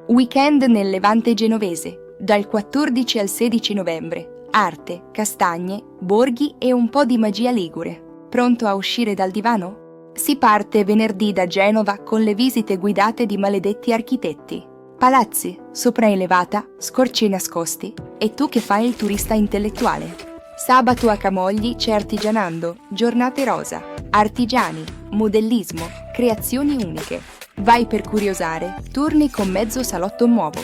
Weekend nel Levante genovese, dal 14 al 16 novembre. Arte, castagne, borghi e un po' di magia ligure. Pronto a uscire dal divano? Si parte venerdì da Genova con le visite guidate di maledetti architetti. Palazzi, sopraelevata, scorci nascosti, e tu che fai il turista intellettuale. Sabato a Camogli c'è Artigianando, giornate rosa, artigiani, modellismo, creazioni uniche. Vai per curiosare, turni con mezzo salotto nuovo.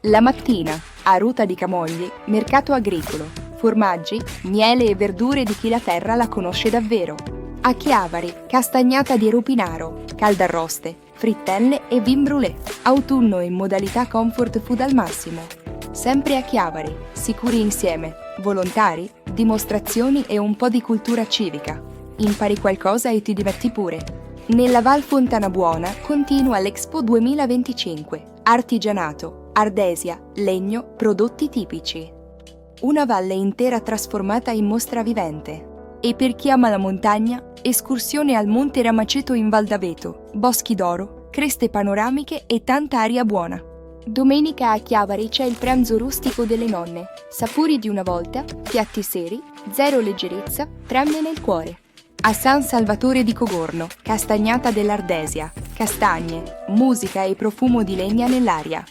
La mattina, a Ruta di Camogli, mercato agricolo, formaggi, miele e verdure di chi la terra la conosce davvero. A Chiavari, castagnata di Rupinaro, caldarroste, frittelle e vin brûlé. Autunno in modalità comfort food al massimo. Sempre a Chiavari, sicuri insieme, volontari, dimostrazioni e un po' di cultura civica. Impari qualcosa e ti diverti pure. Nella Val Fontana Buona continua l'Expo 2025. Artigianato, ardesia, legno, prodotti tipici. Una valle intera trasformata in mostra vivente. E per chi ama la montagna, escursione al Monte Ramaceto in Val d'Aveto, boschi d'oro, creste panoramiche e tanta aria buona. Domenica a Chiavari c'è il pranzo rustico delle nonne. Sapori di una volta, piatti seri, zero leggerezza, tranne nel cuore. A San Salvatore di Cogorno, castagnata dell'Ardesia, castagne, musica e profumo di legna nell'aria.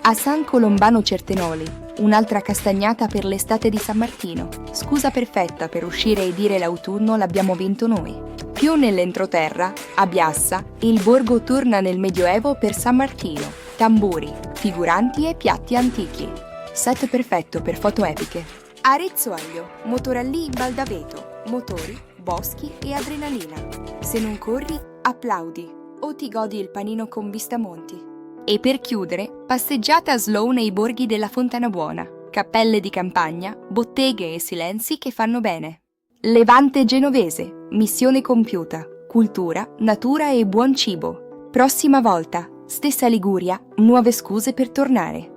A San Colombano Certenoli, un'altra castagnata per l'estate di San Martino, scusa perfetta per uscire e dire l'autunno l'abbiamo vinto noi. Più nell'entroterra, a Biassa, il borgo torna nel Medioevo per San Martino, tamburi, figuranti e piatti antichi. Set perfetto per foto epiche. Arezzo Aglio, motorallì in Val d'Aveto, motori, boschi e adrenalina. Se non corri, applaudi o ti godi il panino con vista monti. E per chiudere, passeggiata slow nei borghi della Fontana Buona, cappelle di campagna, botteghe e silenzi che fanno bene. Levante genovese, missione compiuta, cultura, natura e buon cibo. Prossima volta, stessa Liguria, nuove scuse per tornare.